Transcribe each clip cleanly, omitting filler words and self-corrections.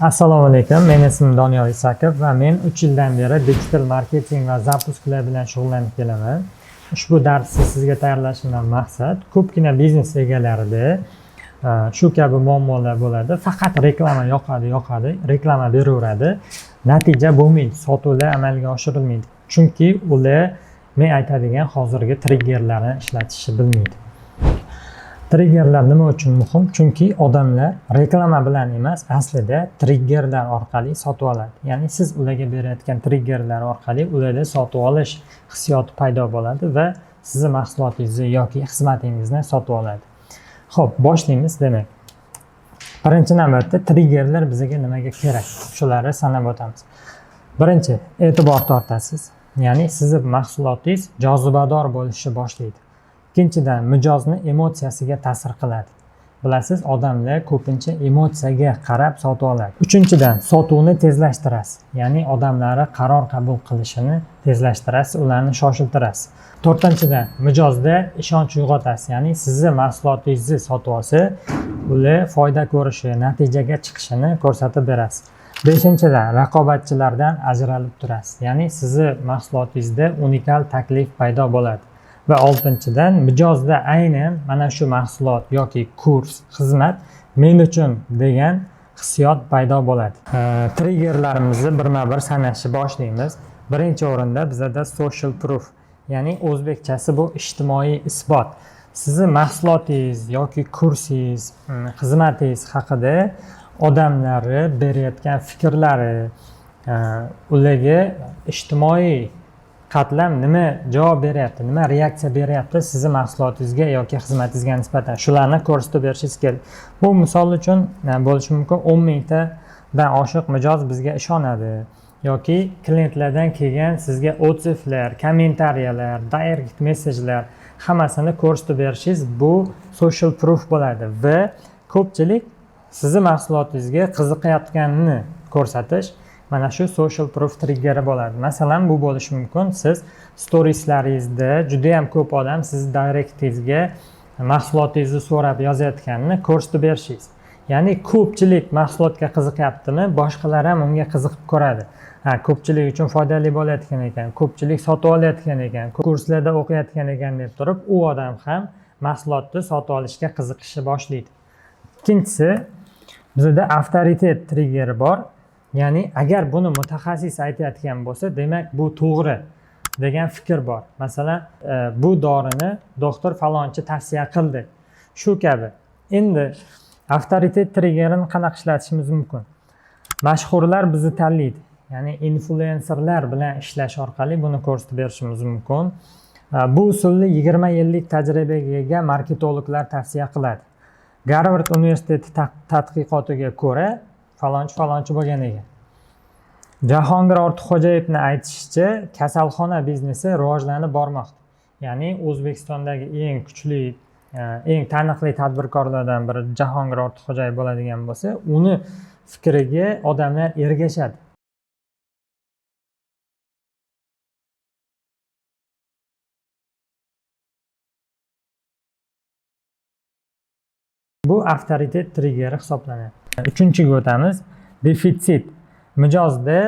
Assalomu alaykum. Men ismim Doniyor Isakov va men 3 yildan beri digital marketing va zapusklar bilan shug'ullanib kelaman. Ushbu darsni sizga tayyorlashimdan maqsad ko'pgina biznes egalarida shu kabi muammolar bo'ladi. Faqat reklama yoqadi, reklama beraveradi. Natija bo'lmaydi, sotuvlar amalga oshirilmaydi. Chunki ular men aytadigan hozirgi triggerlarni ishlatishni bilmaydi. Triggerlar nima uchun muhim? Chunki odamlar reklama bilan emas, aslida triggerlar orqali sotib oladi. Ya'ni siz ularga berayotgan triggerlar orqali ularda sotib olish hissiyoti paydo bo'ladi va sizning mahsulotingizni yoki xizmatingizni sotib oladi. Xo'p, boshlaymiz demak. Birinchi navbatda triggerlar bizga nimaga kerak? Shularni sanab o'tamiz. Birinchi, e'tibor tortasiz. Ya'ni sizning mahsulotingiz jozibador bo'lishni boshlaydi. Ikkinchidan, mijozni emotsiyasiga ta'sir qiladi. Bilasiz, odamlar ko'pincha emotsiyaga qarab sotib oladi. Uchinchidan, sotuvni tezlashtirasiz. Ya'ni odamlarning qaror qabul qilishini tezlashtirasiz, ularni shoshiltirasiz. To'rtinchidan, mijozda ishonch uyg'otasiz. Ya'ni sizning mahsulotingizni sotib olsa, ular foyda ko'rishi, natijaga chiqishini ko'rsatib berasiz. Beshinchidan, raqobatchilardan ajralib turasiz. Ya'ni sizning mahsulotingizda unikal taklif paydo bo'ladi. Va oltinchidan, mijozda aynan mana shu mahsulot yoki kurs, xizmat men uchun degan hissiyot paydo bo'ladi. Triggerlarimizni birma-bir sanashni boshlaymiz. Birinchi o'rinda bizda social proof, ya'ni o'zbekchasi bu ijtimoiy isbot. Sizning mahsulotingiz yoki kursingiz, xizmatingiz haqida odamlarni berayotgan fikrlari, ularga ijtimoiy qatlam nima javob beryapti, nima reaksiya beryapti sizning mahsulotingizga yoki xizmatingizga nisbatan shularni ko'rsatib berishingiz kerak. Bu misol uchun bo'lishi mumkin, 10 mingtadan oshiq mijoz bizga ishonadi yoki klientlardan kelgan sizga otsivlar, kommentariyalar, direct messajlar hammasini ko'rsatib berishingiz bu social proof bo'ladi va ko'pchilik sizning mahsulotingizga qiziqayotganini ko'rsatish mana shu social proof triggeri bo'ladi. Masalan, bu bo'lishi mumkin, siz storieslaringizda juda ham ko'p odam siz direktingizga mahsulotingizni so'rab yozayotganini ko'rsatib berishingiz. Ya'ni ko'pchilik mahsulotga qiziqyaptimi, boshqalar ham unga qiziqib ko'radi. Ko'pchilik uchun foydali bo'layotgan ekan, ko'pchilik sotib olayotgan ekan, kurslarda o'qiyotgan ekan deb turib, u odam ham mahsulotni sotib olishga qiziqishni boshlaydi. Ikkinchisi, bizda avtoritet triggeri bor. Ya'ni agar buni mutaxassis aytayotgan bo'lsa, demak bu to'g'ri degan fikr bor. Masalan, bu dorini doktor falonchi tavsiya qildi. Shu kabi. Endi avtoritet triggerini qanaqa ishlatishimiz mumkin? Mashhurlar bizni tanlaydi. Ya'ni influencerlar bilan ishlash orqali buni ko'rsatib berishimiz mumkin. Bu usulni 20 yillik tajribaga ega marketologlar tavsiya qiladi. Garvard universiteti tadqiqotiga ko'ra falonchi bo'lgan ekan. Jahongir Ortiqxo'jayevning aytishicha, kasalxona biznesi rivojlanib bormoqda. Ya'ni O'zbekistondagi eng kuchli, eng taniqli tadbirkorlardan biri Jahongir Ortiqxo'jayev bo'ladigan bo'lsa, uni fikriga odamlar ergashadi. Bu avtoritet triggeri hisoblanadi. Uchinchiga o'tamiz. Defitsit. Mijozda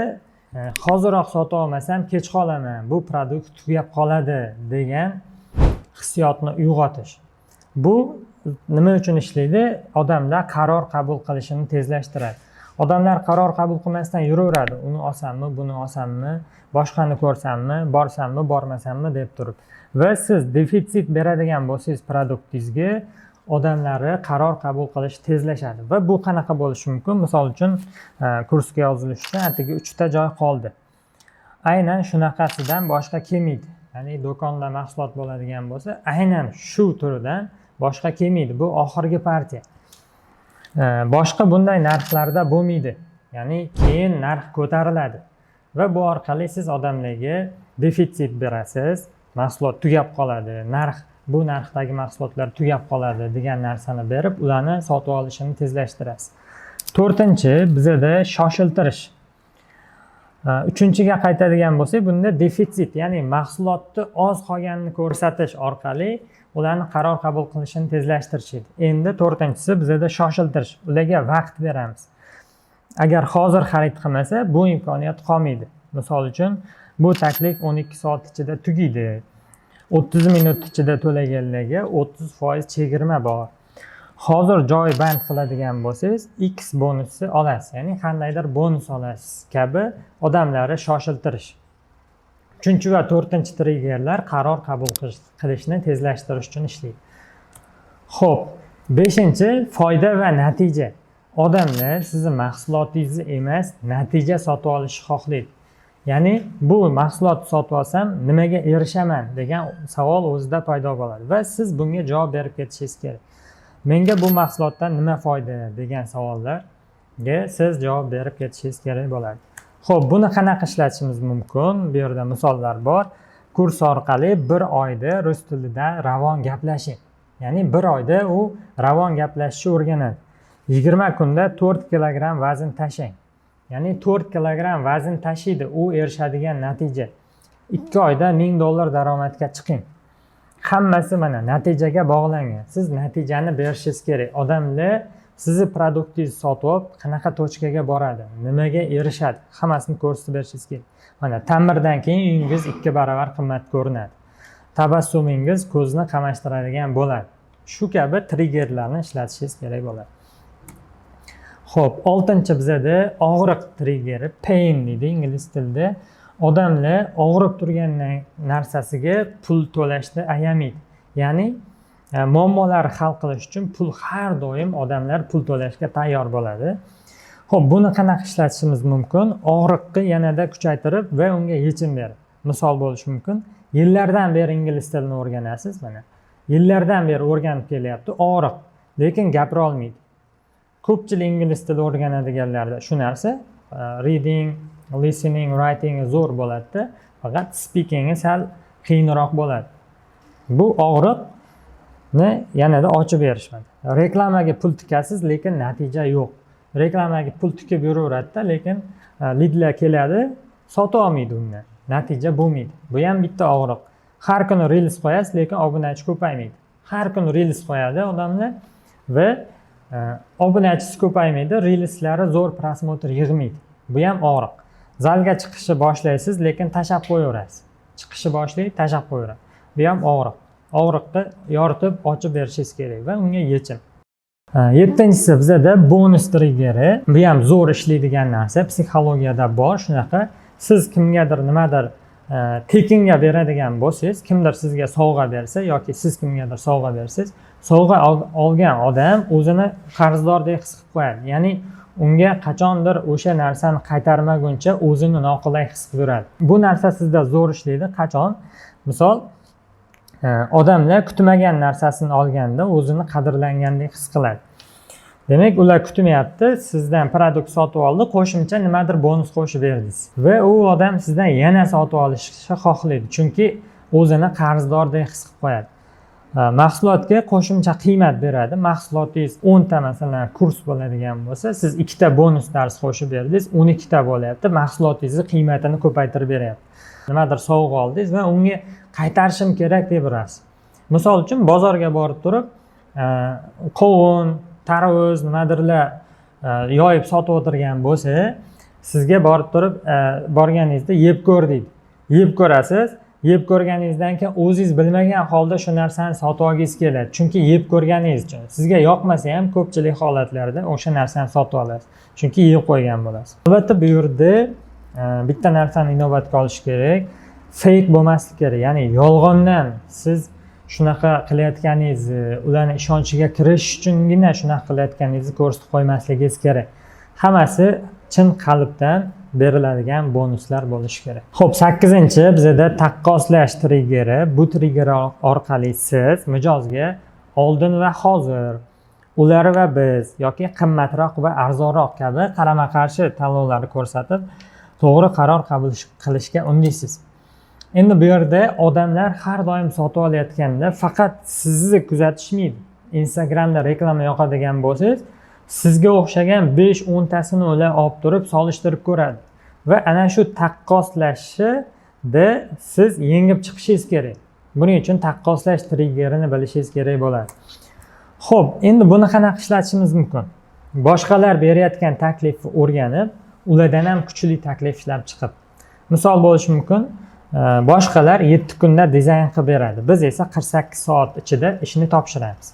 hoziroq sota olmasam kech qolaman, bu produkt tugab qoladi degan hissiyotni uyg'otish. Bu nima uchun ishlaydi? Odamlar qaror qabul qilishini tezlashtiradi. Odamlar qaror qabul qilmasdan yuraveradi. Uni olsammi, buni olsammi, boshqani ko'rsammi, borsammi, bormasammi deb turib. Va siz defitsit beradigan bo'lsangiz produktingizga, odamlarni qaror qabul qilish tezlashadi. Va bu qanaqa bo'lishi mumkin? Misol uchun, kursga yozilishda atigi 3 ta joy qoldi. Aynan shunaqasidan boshqa kelmaydi. Ya'ni do'konda mahsulot bo'ladigan bo'lsa, aynan shu turidan boshqa kelmaydi. Bu oxirgi partiya. Boshqa bunday narxlarda bo'lmaydi. Ya'ni keyin narx ko'tariladi. Va bu orqali siz odamlarga defitsit berasiz, mahsulot tugab qoladi, bu narxdagi mahsulotlar tugab qoladi degan narsani berib, ularni sotib olishini tezlashtirasiz. To'rtinchi, bizda shoshiltirish. Uchinchiga qaytadigan bo'lsak, bunda defitsit, ya'ni mahsulotni oz qolganini ko'rsatish orqali ularni qaror qabul qilishini tezlashtirish edi. Endi to'rtinchisi bizda shoshiltirish. Ularga vaqt beramiz. Agar hozir xarid qilmasa, bu imkoniyat qolmaydi. Misol uchun, bu taklif 12 soat ichida tugaydi. 30 minut ichida to'laganlarga 30% chegirma bor. Hozir joy band qiladigan bo'lsangiz, X bonusi olasiz, ya'ni qandaydir bonus olasiz kabi odamlarni shoshiltirish. 3 va 4 triggerlar qaror qabul qilishni tezlashtirish uchun ishlaydi. Xo'p, 5-chi foyda va natija. Odamlar sizni mahsulotingizni emas, natija sotib olishni xohlaydi. Ya'ni bu mahsulot sotib olsam nimaga erishaman degan savol o'zida paydo bo'ladi va siz bunga javob berib ketishingiz kerak. Menga bu mahsulotdan nima foyda degan savollarga siz javob berib ketishingiz kerak bo'ladi. Xo'p, buni qanaqa ishlatishimiz mumkin? Bu yerda misollar bor. Kurs orqali 1 oyda rus tilida ravon gaplashing. Ya'ni 1 oyda u ravon gaplashishni o'rganadi. 20 kunda 4 kilogramm vazn tashlang. Ya'ni 4 kilogramm vazn tashiydi, u erishadigan natija. 2 oyda $1000 daromadga chiqing. Hammasi mana natijaga bog'langan. Siz natijani berishingiz kerak. Odamlar sizni produktingizni sotib olib, qanaqa tochkaga boradi, nimaga erishadi, hammasini ko'rsatib berishingiz kerak. Mana ta'mirdan keyin uyingiz 2 barobar qimmat ko'rinadi. Tabassumingiz ko'zni qamashtiradigan bo'ladi. Shu kabi triggerlarni ishlatishingiz kerak bo'ladi. Xo'p, 6-chi bizada og'riq triggeri, pain deydi ingliz tilida. Odamlar og'rib turgan narsasiga pul to'lashni ayamaydi. Ya'ni muammolarni hal qilish uchun har doim odamlar pul to'lashga tayyor bo'ladi. Xo'p, buni qanaqa ishlatishimiz mumkin? Og'riqni yanada kuchaytirib va unga yechim berib. Misol bo'lishi mumkin. Yillardan beri ingliz tilini o'rganasiz, mana. Yillardan beri o'rganib kelyapti, og'riq, lekin gapira olmaydi. Ko'pchilik ingliz tili o'rganadiganlarda shu narsa, reading, listening, writing zo'r bo'ladi, faqat speaking sal qiyinroq bo'ladi. Bu og'riqni yanada ochib berishadi. Reklamaga pul tikasiz, lekin natija yo'q. Reklamaga pul tikib yuraveradi, lekin lidlar keladi, sota olmaydi undan. Natija bo'lmaydi. Bu ham bitta og'riq. Har kuni reels qo'yasiz, lekin obunachi ko'paymaydi. Har kuni reels qo'yadi odamlar va obunachisi ko'paymaydi, reelslari zo'r prosmotr yig'maydi. Bu ham og'riq. Zalga chiqishni boshlaysiz, lekin tashab qo'yaverasiz. Chiqishni boshlaydi, tashab qo'yaveradi. Bu ham og'riq. Og'riqni yoritib, ochib berishingiz kerak va unga yechim. 7-chisi bizada bonus triggeri. Bu ham zo'r ishlaydigan narsa, psixologiyada bor shunaqa. Siz kimgadir nimadir tekinga beradigan bo'lsangiz, kimdir sizga sovg'a bersa yoki siz kimgadir sovg'a bersangiz, sovg'a olgan odam o'zini qarzdordek his qilib qo'yadi. Ya'ni unga qachondir o'sha narsani qaytarmaguncha o'zini noqulay his qilib yuradi. Bu narsa sizda zo'r ishlaydi. Qachon? Misol, odamlar kutmagan narsasini olganda o'zini qadrlangandek his qiladi. Demak, ular kutmayapti, sizdan produkt sotib oldi, qo'shimcha nimadir bonus qo'shib berdingiz. Va u odam sizdan yana sotib olishni xohlaydi, chunki o'zini qarzdordek his qilib qo'yadi. Mahsulotga qo'shimcha qiymat beradi. Mahsulotingiz 10 ta masalan kurs bo'ladigan bo'lsa, siz 2 ta bonus dars qo'shib berdingiz, 12 ta bo'lyapti. Mahsulotingizni qiymatini ko'paytirib beryapti. Nimadir sovg'a oldingiz va unga qaytarishim kerak deb yurasiz. Misol uchun bozorga borib turib, qovun, tarvuz, nimadirlar yoyib sotib o'tirgan bo'lsa, sizga borib turib, borganingizda yeb ko'r deydi. Yeb ko'rasiz, yeb ko'rganingizdan keyin o'zingiz bilmagan holda shu narsani sotib olgingiz keladi. Chunki yeb ko'rganingiz uchun. Sizga yoqmasa ham ko'pchilik holatlarda o'sha narsani sotib olasiz. Chunki yeb qo'ygan bo'lasiz. Albatta bu yerda bitta narsani inobatga olish kerak. Fake bo'lmasligi kerak. Ya'ni yolg'ondan siz shunaqa qilayotganingizni, ularning ishonchiga kirish uchungina shunaqa qilayotganingizni ko'rsatib qo'ymasligingiz kerak. Hammasi chin qalbdan beriladigan bonuslar bo'lishi kerak. Xo'p, 8-chi bizada taqqoslash triggeri. Bu trigger orqali siz mijozga oldin va hozir, ular va biz yoki qimmatroq va arzonroq kabi qarama-qarshi tanlovlarni ko'rsatib, to'g'ri qaror qabul qilishga undaysiz. Endi bu yerda odamlar har doim sotib olayotganda faqat sizni kuzatishmaydi. Instagramda reklama yoqadigan bo'lsangiz, sizga o'xshagan 5-10 tasini ular olib turib solishtirib ko'radi. Va ana shu taqqoslashda siz yengib chiqishingiz kerak. Buning uchun taqqoslash triggerini bilishingiz kerak bo'ladi. Xo'p, endi buni qanaqa ishlatishimiz mumkin? boshqalar berayotgan taklifni o'rganib, ulardan ham kuchli taklif ishlab chiqib. Misol bo'lishi mumkin, boshqalar 7 kunda dizayn qilib beradi. Biz esa 48 soat ichida ishni topshiramiz.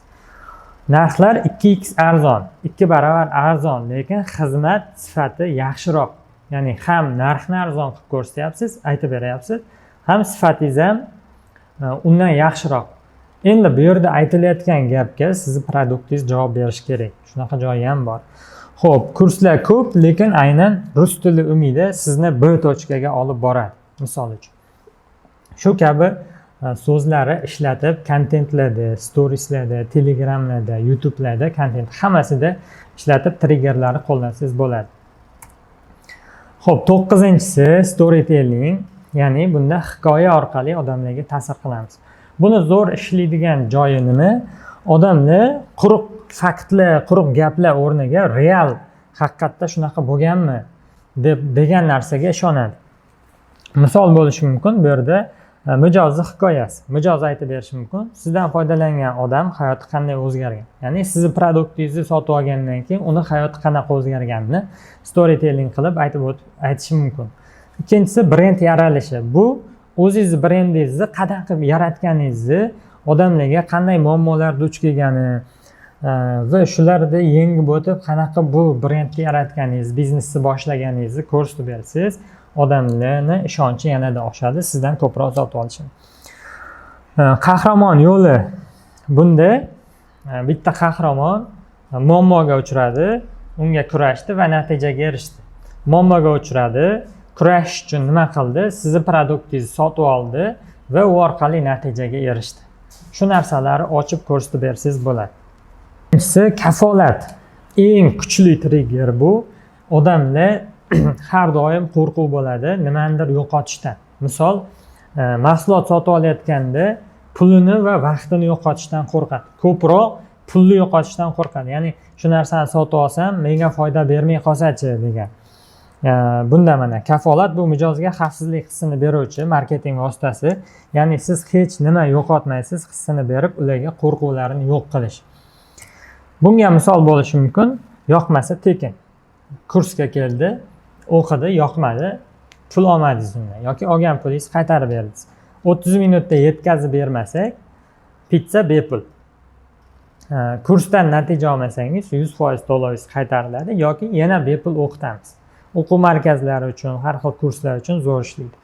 Narxlar 2x arzon, 2 barobar arzon, lekin xizmat sifati yaxshiroq. Ya'ni ham narxni arzon qilib ko'rsatyapsiz, aytib beryapsiz, ham sifatingiz ham undan yaxshiroq. Endi bu yerda aytilayotgan gapga sizni produktingiz javob berishi kerak. Shunaqa joyi ham bor. Xo'p, kurslar ko'p, lekin aynan rus tili umidi sizni B tochkaga olib boradi, misol uchun. Shu kabi so'zlari ishlatib, kontentlarda, storieslarda, telegramlarda, YouTube'larda, kontent hammasida ishlatib triggerlarni qo'llansangiz bo'ladi. Xo'p, 9-inchisi storytelling, ya'ni bunda hikoya orqali odamlarga ta'sir qilamiz. Buni zo'r ishlaydigan joyi nima? Odamlar quruq faktlar, quruq gaplar o'rniga real haqiqatda shunaqa bo'lganmi degan narsaga ishonadi. Misol bo'lishi mumkin, bu yerda mijozni hikoyasi. Mijoz aytib berishi mumkin. Sizdan foydalangan odam hayoti qanday o'zgargan? Ya'ni sizni produktingizni sotib olgandan keyin uni hayoti qanaqa o'zgarganini storytelling qilib aytishi mumkin. Ikkinchisi brend yaralishi. Bu o'zingiz brendingizni qanaqa yaratganingizni, odamlarga qanday muammolar duch kelgani va shularni yengib o'tib qanaqa bu brendni yaratganingiz, biznesni boshlaganingizni ko'rsatib bersangiz, odamlarning ishonchi yanada oshadi, sizdan ko'proq sotib olishadi. Qahramon yo'li. Bunda bitta qahramon muammoga uchradi, unga kurashdi va natijaga erishdi. Muammoga uchradi, kurash uchun nima qildi? Sizni produktingizni sotib oldi va u orqali natijaga erishdi. Shu narsalarni ochib ko'rsatib bersangiz bo'ladi. Ikkinchisi kafolat. Eng kuchli trigger bu. Odamlar har doim qo'rquv bo'ladi nimanidir yo'qotishdan. Misol, mahsulot sotib olayotganda pulini va vaqtini yo'qotishdan qo'rqadi. Ko'proq pulni yo'qotishdan qo'rqadi. Ya'ni shu narsani sotib olsam, menga foyda bermay qolsa-chi degan. Bunda mana kafolat bu mijozga xavfsizlik hissini beruvchi marketing vositasi. Ya'ni siz hech nima yo'qotmaysiz, hissini berib ularga qo'rquvlarini yo'q qilish. Bunga misol bo'lishi mumkin, yoqmasa tekin. Kursga keldi, o'qidi, yoqmadi, pul olmadingiz undan yoki olgan pulingizni qaytarib berdingiz. 30 minutda yetkazib bermasak, pitsa bepul. Kursdan natija olmasangiz 100% to'lovingiz qaytariladi yoki yana bepul o'qitamiz. O'quv markazlari uchun, har xil kurslar uchun zo'r ishlaydi.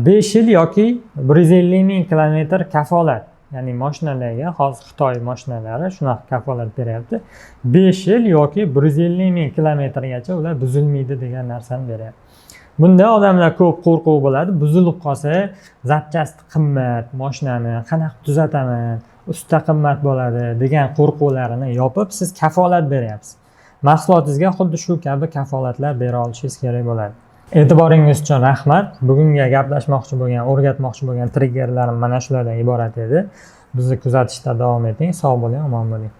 5 yil yoki 150 ming kilometr kafolat. Ya'ni mashinalarga, hozir Xitoy mashinalari shunaqa kafolat beryapti. 5 yil yoki 150 ming kilometrgacha ular buzilmaydi degan narsani beryapti. Bunda odamlar ko'p qo'rquv bo'ladi. Buzilib qolsa, zapchasti qimmat, mashinani qanaqa tuzataman, usta qimmat bo'ladi degan qo'rquvlarini yopib, siz kafolat beryapsiz. Mahsulotingizga xuddi shu kabi kafolatlar bera olishingiz kerak bo'ladi. E'tiboringiz uchun rahmat. Bugunga gaplashmoqchi bo'lgan, o'rgatmoqchi bo'lgan triggerlarim mana shulardan iborat edi. Bizni kuzatishda davom eting. Sog' bo'ling, omon bo'ling.